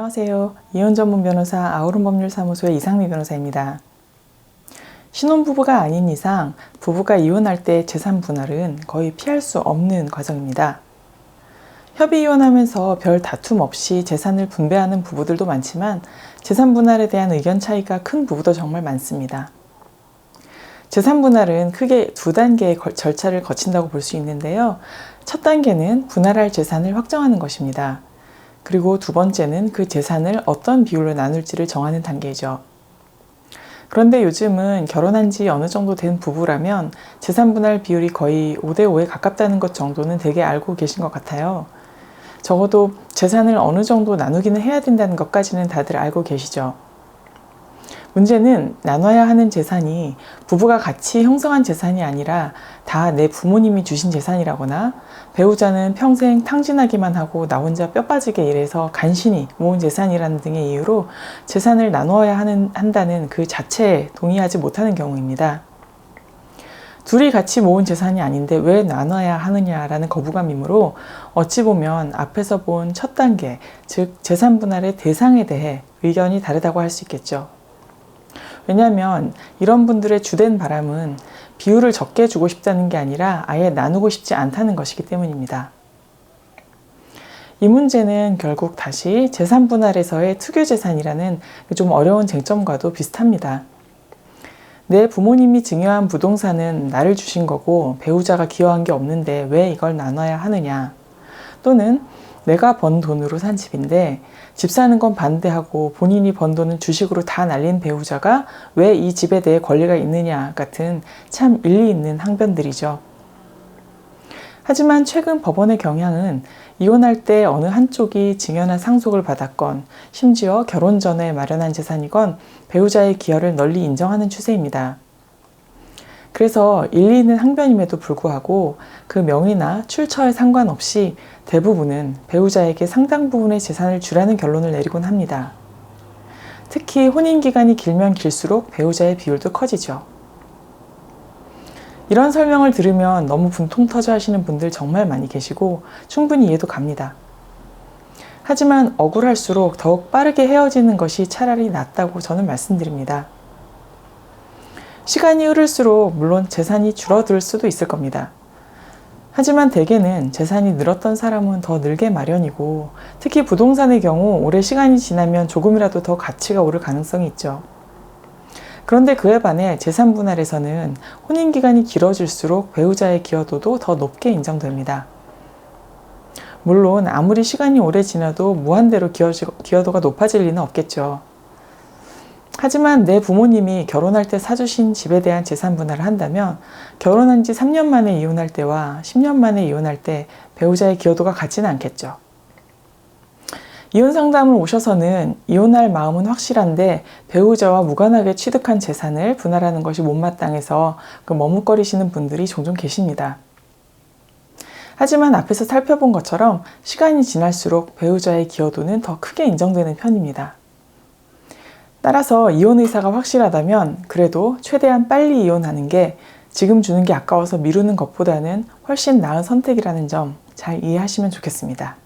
안녕하세요. 이혼 전문 변호사 아우른법률사무소의 이상미 변호사입니다. 신혼부부가 아닌 이상 부부가 이혼할 때 재산 분할은 거의 피할 수 없는 과정입니다. 협의 이혼하면서 별 다툼 없이 재산을 분배하는 부부들도 많지만 재산 분할에 대한 의견 차이가 큰 부부도 정말 많습니다. 재산 분할은 크게 두 단계의 절차를 거친다고 볼 수 있는데요. 첫 단계는 분할할 재산을 확정하는 것입니다. 그리고 두 번째는 그 재산을 어떤 비율로 나눌지를 정하는 단계이죠. 그런데 요즘은 결혼한 지 어느 정도 된 부부라면 재산 분할 비율이 거의 5대5에 가깝다는 것 정도는 되게 알고 계신 것 같아요. 적어도 재산을 어느 정도 나누기는 해야 된다는 것까지는 다들 알고 계시죠. 문제는 나눠야 하는 재산이 부부가 같이 형성한 재산이 아니라 다 내 부모님이 주신 재산이라거나 배우자는 평생 탕진하기만 하고 나 혼자 뼈 빠지게 일해서 간신히 모은 재산이라는 등의 이유로 재산을 나누어야 한다는 그 자체에 동의하지 못하는 경우입니다. 둘이 같이 모은 재산이 아닌데 왜 나눠야 하느냐라는 거부감이므로 어찌 보면 앞에서 본 첫 단계, 즉 재산 분할의 대상에 대해 의견이 다르다고 할 수 있겠죠. 왜냐하면 이런 분들의 주된 바람은 비율을 적게 주고 싶다는 게 아니라 아예 나누고 싶지 않다는 것이기 때문입니다. 이 문제는 결국 다시 재산 분할에서의 특유재산이라는 좀 어려운 쟁점과도 비슷합니다. 내 부모님이 증여한 부동산은 나를 주신 거고 배우자가 기여한 게 없는데 왜 이걸 나눠야 하느냐, 또는 내가 번 돈으로 산 집인데 집 사는 건 반대하고 본인이 번 돈은 주식으로 다 날린 배우자가 왜 이 집에 대해 권리가 있느냐 같은 참 일리 있는 항변들이죠. 하지만 최근 법원의 경향은 이혼할 때 어느 한쪽이 증여나 상속을 받았건 심지어 결혼 전에 마련한 재산이건 배우자의 기여를 널리 인정하는 추세입니다. 그래서 일리 있는 항변임에도 불구하고 그 명의나 출처에 상관없이 대부분은 배우자에게 상당 부분의 재산을 주라는 결론을 내리곤 합니다. 특히 혼인기간이 길면 길수록 배우자의 비율도 커지죠. 이런 설명을 들으면 너무 분통 터져 하시는 분들 정말 많이 계시고 충분히 이해도 갑니다. 하지만 억울할수록 더욱 빠르게 헤어지는 것이 차라리 낫다고 저는 말씀드립니다. 시간이 흐를수록 물론 재산이 줄어들 수도 있을 겁니다. 하지만 대개는 재산이 늘었던 사람은 더 늘게 마련이고 특히 부동산의 경우 오래 시간이 지나면 조금이라도 더 가치가 오를 가능성이 있죠. 그런데 그에 반해 재산 분할에서는 혼인기간이 길어질수록 배우자의 기여도도 더 높게 인정됩니다. 물론 아무리 시간이 오래 지나도 무한대로 기여도가 높아질 리는 없겠죠. 하지만 내 부모님이 결혼할 때 사주신 집에 대한 재산 분할을 한다면 결혼한 지 3년 만에 이혼할 때와 10년 만에 이혼할 때 배우자의 기여도가 같지는 않겠죠. 이혼 상담을 오셔서는 이혼할 마음은 확실한데 배우자와 무관하게 취득한 재산을 분할하는 것이 못마땅해서 머뭇거리시는 분들이 종종 계십니다. 하지만 앞에서 살펴본 것처럼 시간이 지날수록 배우자의 기여도는 더 크게 인정되는 편입니다. 따라서 이혼 의사가 확실하다면 그래도 최대한 빨리 이혼하는 게 지금 주는 게 아까워서 미루는 것보다는 훨씬 나은 선택이라는 점 잘 이해하시면 좋겠습니다.